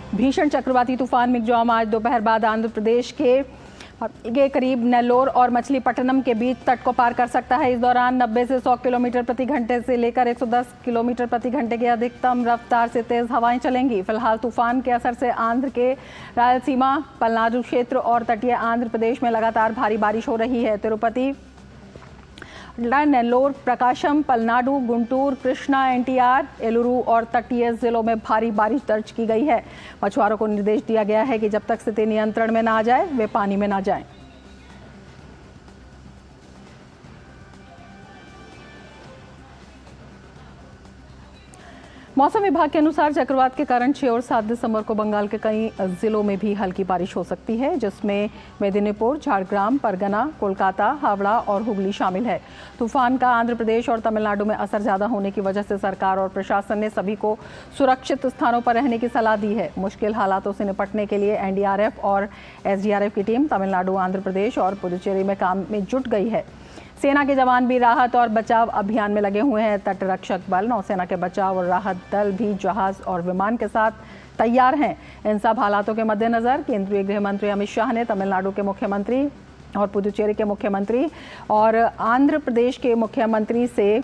भीषण चक्रवाती तूफान मिगजॉम आज दोपहर बाद आंध्र प्रदेश के करीब नेल्लोर और मछलीपट्टनम के बीच तट को पार कर सकता है। इस दौरान 90 से 100 किलोमीटर प्रति घंटे से लेकर 110 किलोमीटर प्रति घंटे की अधिकतम रफ्तार से तेज हवाएं चलेंगी। फिलहाल तूफान के असर से आंध्र के रायलसीमा, पलनाडु क्षेत्र और तटीय आंध्र प्रदेश में लगातार भारी बारिश हो रही है। तिरुपति, नेल्लोर, प्रकाशम, पलनाडु, गुंटूर, कृष्णा, एनटीआर, एलुरु और तटीय जिलों में भारी बारिश दर्ज की गई है। मछुआरों को निर्देश दिया गया है कि जब तक स्थिति नियंत्रण में ना आ जाए वे पानी में ना जाएं। मौसम विभाग के अनुसार चक्रवात के कारण 6 और 7 दिसंबर को बंगाल के कई जिलों में भी हल्की बारिश हो सकती है, जिसमें मेदिनीपुर, झारग्राम, परगना, कोलकाता, हावड़ा और हुगली शामिल है। तूफान का आंध्र प्रदेश और तमिलनाडु में असर ज्यादा होने की वजह से सरकार और प्रशासन ने सभी को सुरक्षित स्थानों पर रहने की सलाह दी है। मुश्किल हालातों से निपटने के लिए एनडीआरएफ और एसडीआरएफ की टीम तमिलनाडु, आंध्र प्रदेश और पुडुचेरी में काम में जुट गई है। सेना के जवान भी राहत और बचाव अभियान में लगे हुए हैं। तटरक्षक बल, नौसेना के बचाव और राहत दल भी जहाज और विमान के साथ तैयार हैं। इन सब हालातों के मद्देनजर केंद्रीय गृह मंत्री अमित शाह ने तमिलनाडु के मुख्यमंत्री और पुडुचेरी के मुख्यमंत्री और आंध्र प्रदेश के मुख्यमंत्री से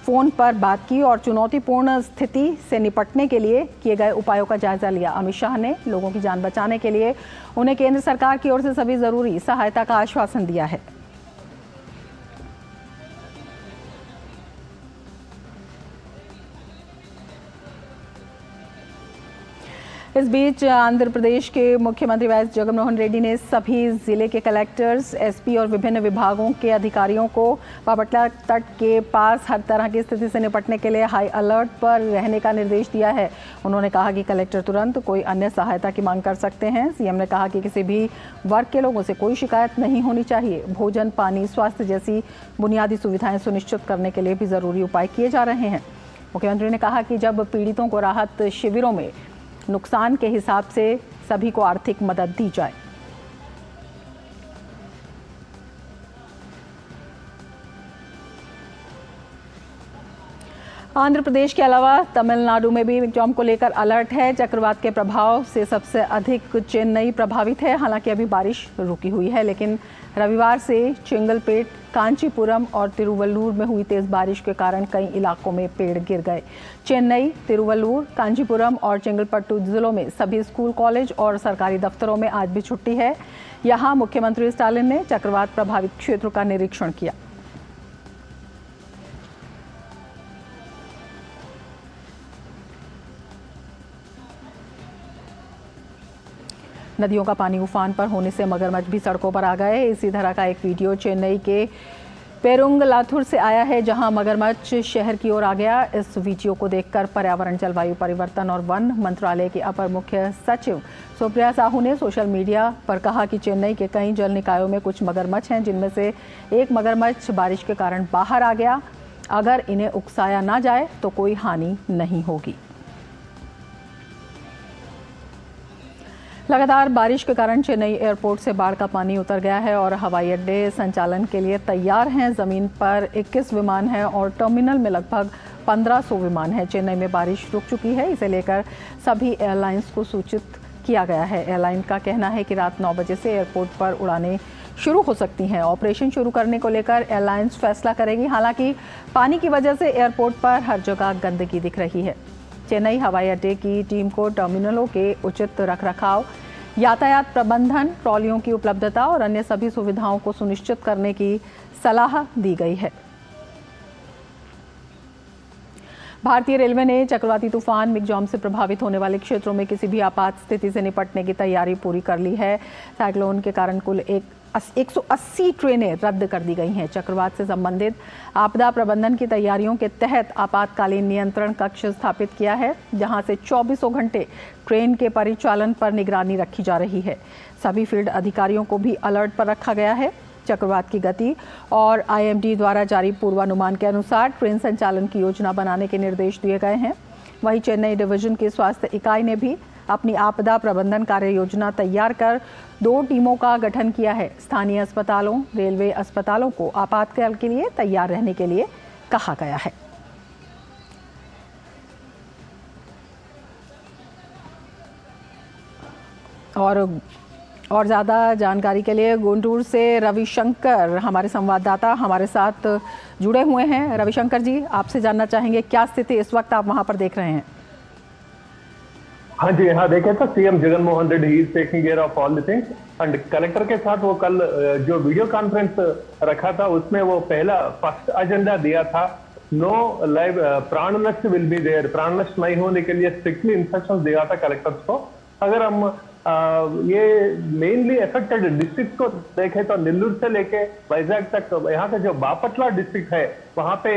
फोन पर बात की और चुनौतीपूर्ण स्थिति से निपटने के लिए किए गए उपायों का जायजा लिया। अमित शाह ने लोगों की जान बचाने के लिए उन्हें केंद्र सरकार की ओर से सभी जरूरी सहायता का आश्वासन दिया है। इस बीच आंध्र प्रदेश के मुख्यमंत्री वाई एस जगनमोहन रेड्डी ने सभी जिले के कलेक्टर्स, एसपी और विभिन्न विभागों के अधिकारियों को बापटला तट के पास हर तरह की स्थिति से निपटने के लिए हाई अलर्ट पर रहने का निर्देश दिया है। उन्होंने कहा कि कलेक्टर तुरंत कोई अन्य सहायता की मांग कर सकते हैं। सीएम ने कहा कि किसी भी वर्ग के लोगों से कोई शिकायत नहीं होनी चाहिए। भोजन, पानी, स्वास्थ्य जैसी बुनियादी सुविधाएं सुनिश्चित करने के लिए भी जरूरी उपाय किए जा रहे हैं। मुख्यमंत्री ने कहा कि जब पीड़ितों को राहत शिविरों में नुकसान के हिसाब से सभी को आर्थिक मदद दी जाए। आंध्र प्रदेश के अलावा तमिलनाडु में भी मिगजॉम को लेकर अलर्ट है। चक्रवात के प्रभाव से सबसे अधिक चेन्नई प्रभावित है। हालांकि अभी बारिश रुकी हुई है, लेकिन रविवार से चेंगलपेट, कांचीपुरम और तिरुवल्लुर में हुई तेज बारिश के कारण कई इलाकों में पेड़ गिर गए। चेन्नई, तिरुवल्लुर, कांचीपुरम और चेंगलपट्टू जिलों में सभी स्कूल, कॉलेज और सरकारी दफ्तरों में आज भी छुट्टी है। यहाँ मुख्यमंत्री स्टालिन ने चक्रवात प्रभावित क्षेत्रों का निरीक्षण किया। नदियों का पानी उफान पर होने से मगरमच्छ भी सड़कों पर आ गए। इसी तरह का एक वीडियो चेन्नई के पेरुंगलाथुर से आया है, जहां मगरमच्छ शहर की ओर आ गया। इस वीडियो को देखकर पर्यावरण, जलवायु परिवर्तन और वन मंत्रालय की अपर मुख्य सचिव सुप्रिया साहू ने सोशल मीडिया पर कहा कि चेन्नई के कई जल निकायों में कुछ मगरमच्छ हैं, जिनमें से एक मगरमच्छ बारिश के कारण बाहर आ गया। अगर इन्हें उकसाया ना जाए तो कोई हानि नहीं होगी। लगातार बारिश के कारण चेन्नई एयरपोर्ट से बाढ़ का पानी उतर गया है और हवाई अड्डे संचालन के लिए तैयार हैं। जमीन पर 21 विमान हैं और टर्मिनल में लगभग 1500 विमान हैं। चेन्नई में बारिश रुक चुकी है, इसे लेकर सभी एयरलाइंस को सूचित किया गया है। एयरलाइन का कहना है कि रात 9 बजे से एयरपोर्ट पर उड़ानें शुरू हो सकती हैं। ऑपरेशन शुरू करने को लेकर एयरलाइंस फैसला करेगी। हालांकि पानी की वजह से एयरपोर्ट पर हर जगह गंदगी दिख रही है। चेन्नई हवाई अड्डे की टीम को टर्मिनलों के उचित रखरखाव, यातायात प्रबंधन, ट्रॉलियों की उपलब्धता और अन्य सभी सुविधाओं को सुनिश्चित करने की सलाह दी गई है। भारतीय रेलवे ने चक्रवाती तूफान मिगजॉम से प्रभावित होने वाले क्षेत्रों में किसी भी आपात स्थिति से निपटने की तैयारी पूरी कर ली है। साइक्लोन के कारण कुल 180 ट्रेनें रद्द कर दी गई हैं। चक्रवात से संबंधित आपदा प्रबंधन की तैयारियों के तहत आपातकालीन नियंत्रण कक्ष स्थापित किया है, जहां से 24 घंटे ट्रेन के परिचालन पर निगरानी रखी जा रही है। सभी फील्ड अधिकारियों को भी अलर्ट पर रखा गया है। चक्रवात की गति और आईएमडी द्वारा जारी पूर्वानुमान के अनुसार ट्रेन संचालन की योजना बनाने के निर्देश दिए गए हैं। वहीं चेन्नई डिवीजन की स्वास्थ्य इकाई ने भी अपनी आपदा प्रबंधन कार्य योजना तैयार कर 2 टीमों का गठन किया है। स्थानीय अस्पतालों, रेलवे अस्पतालों को आपातकाल के लिए तैयार रहने के लिए कहा गया है। और ज़्यादा जानकारी के लिए गुंटूर से रविशंकर हमारे संवाददाता हमारे साथ जुड़े हुए हैं। रविशंकर जी, आपसे जानना चाहेंगे क्या स्थिति इस वक्त आप वहां पर देख रहे हैं? हाँ जी, हाँ देखे तो CM Jagan Mohan Reddy he is taking care of all the things and collector के साथ वो कल जो वीडियो कॉन्फ्रेंस रखा था उसमें वो पहला फर्स्ट एजेंडा दिया था, नो लाइव प्राण नष्ट विल बी देयर, प्राण नष्ट नहीं होने के लिए स्ट्रिक्टली इंस्ट्रक्शंस दिया था कलेक्टर्स को। अगर हम ये मेनली अफेक्टेड डिस्ट्रिक्ट को देखें तो नेल्लूर से लेके वैजाग तक यहाँ का जो बापटला डिस्ट्रिक्ट है वहां पे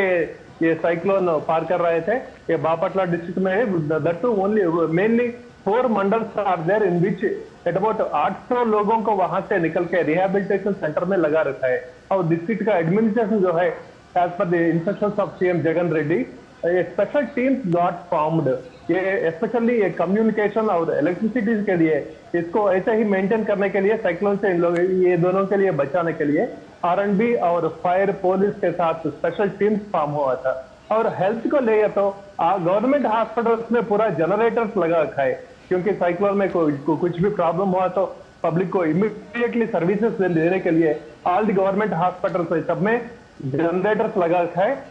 ये साइक्लोन पार कर रहे थे। ये बापटला डिस्ट्रिक्ट में है, that too only mainly 4 mandals are there in which at about 800 लोगों को वहां से निकल के रिहेबिलिटेशन सेंटर में लगा रखा है। और डिस्ट्रिक्ट का एडमिनिस्ट्रेशन जो है एज पर the instructions of CM Jagan Reddy, ये स्पेशल टीम्स गॉट फॉर्म्ड, ये स्पेशली ये कम्युनिकेशन और इलेक्ट्रिसिटी के लिए इसको ऐसे ही मेंटेन करने के लिए, साइक्लोन से इन लोग ये दोनों के लिए बचाने के लिए आरएनबी और फायर पुलिस के साथ स्पेशल टीम्स फॉर्म हुआ था। और हेल्थ को ले तो गवर्नमेंट हॉस्पिटल्स में पूरा जनरेटर्स लगा रखा है, क्योंकि साइक्लोन में कुछ भी प्रॉब्लम हुआ तो पब्लिक को इमीडिएटली सर्विसेज देने के लिए ऑल द गवर्नमेंट हॉस्पिटल्स सब में जनरेटर्स लगा रखा है।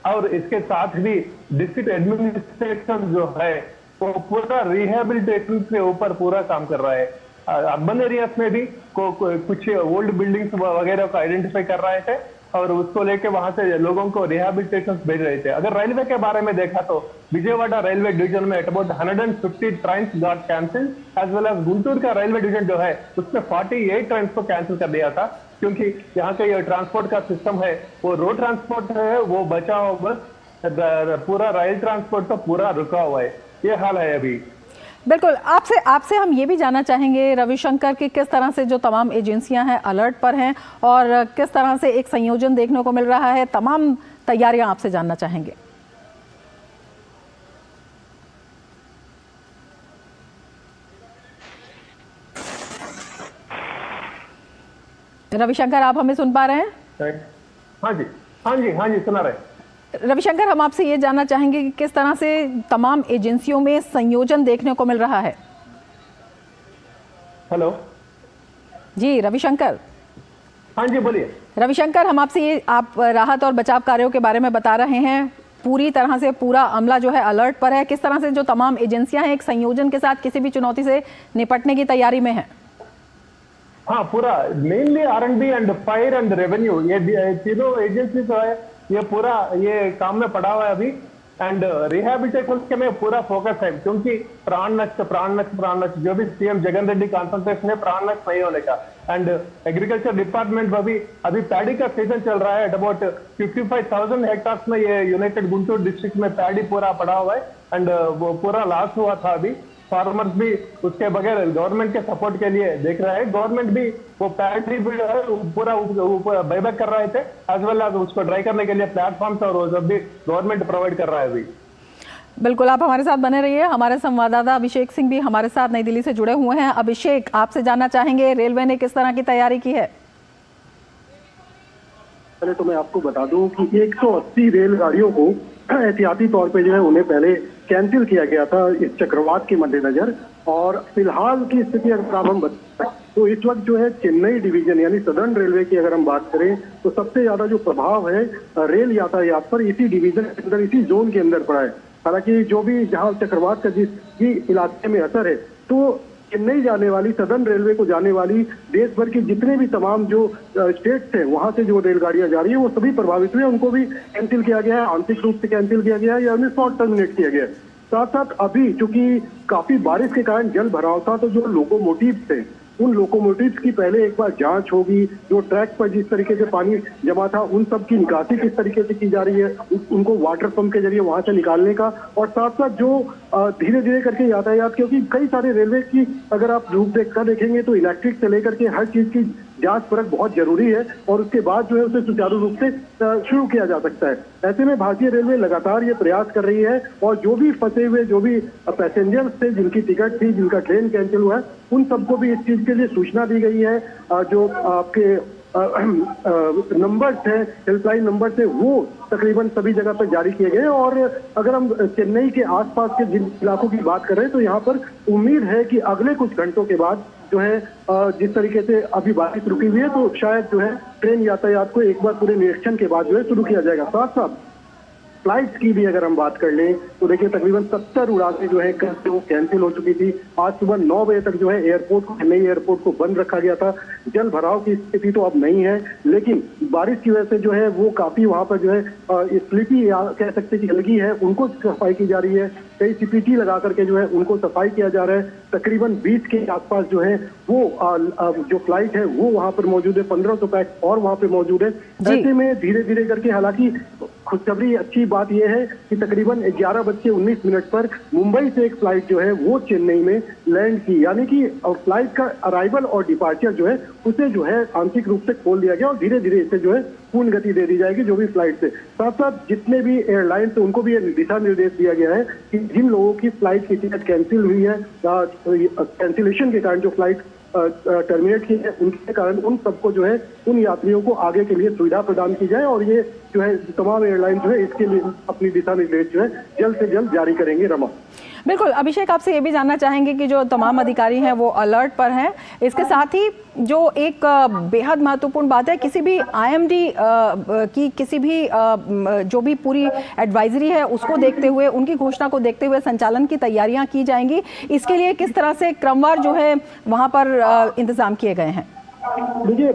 और इसके साथ भी डिस्ट्रिक्ट एडमिनिस्ट्रेशन जो है वो पूरा रिहेबिलिटेशन के ऊपर पूरा काम कर रहा है। अर्बन एरियाज में भी कुछ ओल्ड बिल्डिंग्स वगैरह को आइडेंटिफाई कर रहे थे और उसको लेके वहां से लोगों को रिहेबिलिटेशन भेज रहे थे। अगर रेलवे के बारे में देखा तो विजयवाड़ा रेलवे डिवीजन में about 150 train got cancelled, as well as Guntur का रेलवे डिवीजन जो है उसमें 48 ट्रेन को कैंसिल कर दिया था, क्योंकि यहाँ का ये ट्रांसपोर्ट का सिस्टम है वो रोड ट्रांसपोर्ट है वो बचा हुआ, बस पूरा रेल ट्रांसपोर्ट तो पूरा रुका हुआ है। ये हाल है अभी। बिल्कुल, आपसे हम ये भी जानना चाहेंगे रविशंकर कि किस तरह से जो तमाम एजेंसियां हैं अलर्ट पर हैं और किस तरह से एक संयोजन देखने को मिल रहा है, तमाम तैयारियां आपसे जानना चाहेंगे। रविशंकर, आप हमें सुन पा रहे हैं? हाँ जी, हाँ जी, हाँ जी, सुना रहे। रविशंकर, हम आपसे ये जानना चाहेंगे कि किस तरह से तमाम एजेंसियों में संयोजन देखने को मिल रहा है। हेलो जी रविशंकर। हाँ जी, बोलिए। रविशंकर, हम आपसे ये, आप राहत और बचाव कार्यों के बारे में बता रहे हैं, पूरी तरह से पूरा अमला जो है अलर्ट पर है, किस तरह से जो तमाम एजेंसियां हैं एक संयोजन के साथ किसी भी चुनौती से निपटने की तैयारी में है? हाँ, पूरा mainly RNB and fire and revenue, ये तीनों एजेंसी जो है ये पूरा ये काम में पड़ा हुआ है अभी। एंड रिहेबिलिटेशन के में पूरा फोकस है, क्योंकि प्राण नष्ट जो भी सीएम जगन रेड्डी कॉन्सेंट्रेशन है प्राण नष्ट नहीं होने का। एंड एग्रीकल्चर डिपार्टमेंट में भी अभी पैडी का सीजन चल रहा है, अबाउट 55,000 हेक्टार्स में ये यूनाइटेड गुंटूर डिस्ट्रिक्ट में पैडी पूरा पड़ा हुआ है एंड वो पूरा लॉस हुआ था। अभी फार्मर्स भी उसके बगैर गवर्नमेंट के सपोर्ट के लिए देख रहे हैं, गवर्नमेंट भी वो पैडी पूरा बायबैक कर रहे थे, एज वेल एज उसको ड्राई करने के लिए प्लेटफॉर्म्स और वो सब भी गवर्नमेंट प्रोवाइड कर रहा है अभी। बिल्कुल, आप हमारे साथ बने रहिए। हमारे संवाददाता अभिषेक सिंह भी हमारे साथ नई दिल्ली से जुड़े हुए हैं। अभिषेक, आपसे जानना चाहेंगे रेलवे ने किस तरह की तैयारी की है? पहले तो मैं आपको बता दूं कि 180 रेलगाड़ियों को एहतियाती तौर पे जो है उन्हें पहले कैंसिल किया गया था इस चक्रवात के मद्देनजर। और फिलहाल की स्थिति अगर आप हम बताएं तो इस वक्त जो है चेन्नई डिवीजन यानी सदर्न रेलवे की अगर हम बात करें तो सबसे ज्यादा जो प्रभाव है रेल यातायात पर इसी डिवीजन के अंदर, इसी जोन के अंदर पड़ा है। हालांकि जो भी जहां चक्रवात का जिस भी इलाके में असर है, तो चेन्नई जाने वाली, सदर्न रेलवे को जाने वाली देश भर की जितने भी तमाम जो स्टेट्स हैं वहां से जो रेलगाड़ियां जा रही है वो सभी प्रभावित हुए, उनको भी कैंसिल किया गया है, आंशिक रूप से कैंसिल किया गया है या उन्हें शॉर्ट टर्मिनेट किया गया है। साथ साथ अभी चूंकि काफी बारिश के कारण जल भराव था, तो जो लोकोमोटिव थे उन लोकोमोटिव्स की पहले एक बार जांच होगी। जो ट्रैक पर जिस तरीके से पानी जमा था उन सब की निकासी किस तरीके से की जा रही है, उनको वाटर पंप के जरिए वहां से निकालने का, और साथ साथ जो धीरे धीरे करके यातायात, क्योंकि कई सारे रेलवे की अगर आप रूपरेखा देखेंगे तो इलेक्ट्रिक से लेकर के हर चीज की जांच परख बहुत जरूरी है और उसके बाद जो है उसे सुचारू रूप से शुरू किया जा सकता है। ऐसे में भारतीय रेलवे लगातार ये प्रयास कर रही है और जो भी फंसे हुए जो भी पैसेंजर्स थे, जिनकी टिकट थी, जिनका ट्रेन कैंसिल हुआ है, उन सबको भी इस चीज के लिए सूचना दी गई है। जो आपके नंबर्स हैं, हेल्पलाइन नंबर्स है, वो तकरीबन सभी जगह पर जारी किए गए। और अगर हम चेन्नई के आसपास के जिन इलाकों की बात कर रहे हैं तो यहाँ पर उम्मीद है कि अगले कुछ घंटों के बाद जो है जिस तरीके से अभी बारिश रुकी हुई है तो शायद जो है ट्रेन यातायात को एक बार पूरे निरीक्षण के बाद जो है शुरू किया जाएगा। साथ साथ फ्लाइट्स की भी अगर हम बात कर लें तो देखिए तकरीबन 70 उड़ानें जो है कल से वो कैंसिल हो चुकी थी। आज सुबह 9 बजे तक जो है चेन्नई एयरपोर्ट को बंद रखा गया था। जल भराव की स्थिति तो अब नहीं है, लेकिन बारिश की वजह से जो है वो काफी वहां पर जो है स्लिपी कह सकते कि गंदगी है, उनको सफाई की जा रही है। कई सीपीटी लगा करके जो है उनको सफाई किया जा रहा है। तकरीबन 20 के आसपास जो है वो जो फ्लाइट है वो वहां पर मौजूद है, 1500 पैक और वहां पर मौजूद है। ऐसे में धीरे धीरे करके, हालांकि खुशखबरी अच्छी बात यह है कि तकरीबन 11:19 पर मुंबई से एक फ्लाइट जो है वो चेन्नई में लैंड की, यानी कि फ्लाइट का अराइवल और डिपार्चर जो है उसे जो है आंशिक रूप से खोल दिया गया और धीरे धीरे इसे जो है पूर्ण गति दे दी जाएगी जो भी फ्लाइट से। साथ साथ जितने भी एयरलाइंस उनको भी दिशा निर्देश दिया गया है कि जिन लोगों की फ्लाइट की टिकट कैंसिल हुई है, कैंसिलेशन के कारण जो फ्लाइट टर्मिनेट की है उनके कारण उन सबको जो है उन यात्रियों को आगे के लिए सुविधा प्रदान की जाए। और ये जो है तमाम एयरलाइन जो है इसके लिए अपनी दिशा निर्देश जो है जल्द से जल्द जारी करेंगे। रमा, बिल्कुल। अभिषेक, आपसे ये भी जानना चाहेंगे कि जो तमाम अधिकारी हैं वो अलर्ट पर हैं, इसके साथ ही जो एक बेहद महत्वपूर्ण बात है, किसी भी IMD की किसी भी जो भी पूरी एडवाइजरी है उसको देखते हुए, उनकी घोषणा को देखते हुए संचालन की तैयारियां की जाएंगी। इसके लिए किस तरह से क्रमवार जो है वहां पर इंतजाम किए गए हैं? देखिए,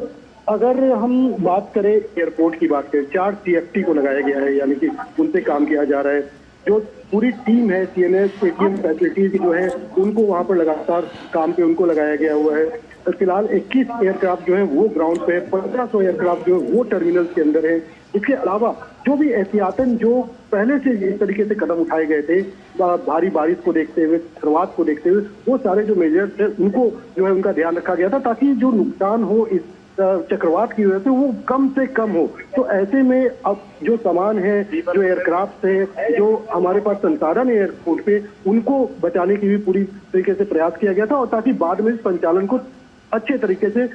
अगर हम बात करें एयरपोर्ट की बात करें, 4 CFT को लगाया गया है, यानी कि उनसे काम किया जा रहा है। जो पूरी टीम है CNS ATM फैसिलिटीज जो है उनको वहां पर लगातार काम पे उनको लगाया गया हुआ है। फिलहाल 21 एयरक्राफ्ट जो है वो ग्राउंड पे है, 1500 एयरक्राफ्ट जो है वो टर्मिनल्स के अंदर है। इसके अलावा जो भी एहतियातन जो पहले से इस तरीके से कदम उठाए गए थे, भारी बारिश को देखते हुए, शुरुआत को देखते हुए, वो सारे जो मेजर्स थे उनको जो है उनका ध्यान रखा गया था ताकि जो नुकसान हो इस चक्रवात की वजह से वो कम से कम हो। तो ऐसे में अब जो सामान है, जो एयरक्राफ्ट है, जो हमारे पास संसाधन है एयरपोर्ट पे, उनको बचाने की भी पूरी तरीके से प्रयास किया गया था और ताकि बाद में संचालन को अच्छे तरीके से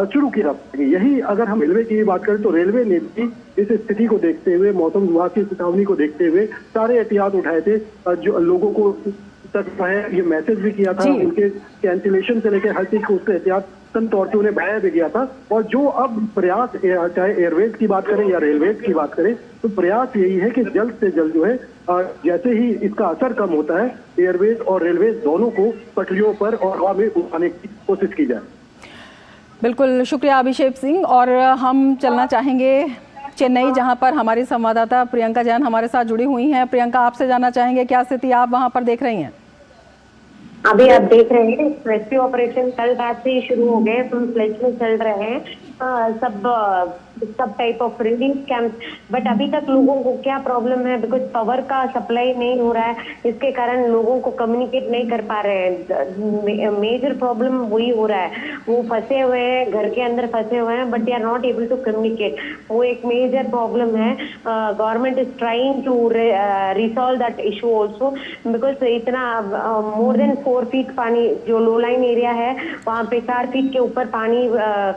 शुरू किया जा सके। यही अगर हम रेलवे की बात करें तो रेलवे ने भी इस स्थिति को देखते हुए, मौसम विभाग की चेतावनी को देखते हुए सारे एहतियात उठाए थे। जो लोगों को तक है ये मैसेज भी किया था, उनके कैंसिलेशन से लेकर हर चीज को उसके एहतियात तौर पे उन्हें बढ़ाया भी गया था। और जो अब प्रयास, चाहे एयरवेज की बात करें या रेलवेज की बात करें, तो प्रयास यही है कि जल्द से जल्द जो है जैसे ही इसका असर कम होता है, एयरवेज और रेलवेज दोनों को पटरियों पर और हवा में उठाने की कोशिश की जाए। बिल्कुल, शुक्रिया अभिषेक सिंह। और हम चलना चाहेंगे चेन्नई, जहां पर हमारी संवाददाता प्रियंका जैन हमारे साथ जुड़ी हुई हैं। प्रियंका, आपसे जानना चाहेंगे क्या स्थिति आप वहां पर देख रही हैं? अभी आप देख रहे हैं रेस्क्यू ऑपरेशन कल रात से ही शुरू हो गए, फुल फ्लेज में चल रहे हैं सब type of relief camp. But अभी तक लोगों को क्या प्रॉब्लम है, बिकॉज पावर का सप्लाई नहीं हो रहा है, इसके कारण लोगों को कम्युनिकेट नहीं कर पा रहे हैं। मेजर प्रॉब्लम वही हो रहा है, वो फंसे हुए हैं, घर के अंदर फंसे हुए हैं, but they are not able to communicate. वो एक मेजर प्रॉब्लम है। Government is trying to resolve that issue also, because इतना मोर देन 4 फीट पानी, जो लो लाइन एरिया है वहाँ पे 4 फीट के ऊपर पानी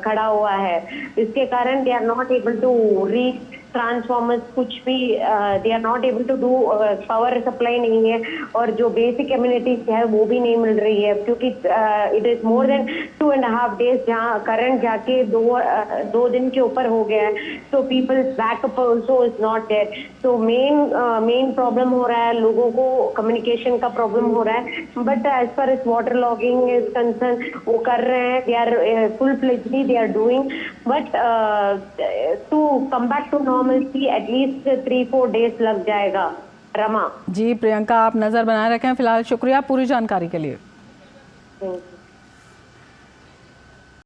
खड़ा हुआ है। इसके कारण they are not able to reach transformers, कुछ भी they are not able to do, power supply नहीं है और जो बेसिक कम्युनिटीज है वो भी नहीं मिल रही है, क्योंकि it is more than 2.5 days जहाँ करंट जाके 2 दिन के ऊपर हो गया है। So peoples backup also is not there. तो मेन प्रॉब्लम हो रहा है, लोगों को कम्युनिकेशन का प्रॉब्लम हो रहा है। But as far as water logging is concern, वो कर रहे हैं, they are full fledgedly they are doing, but to come back to normalcy at least 3-4 days लग जाएगा। रमा जी, प्रियंका आप नजर बनाए रखें। फिलहाल शुक्रिया पूरी जानकारी के लिए।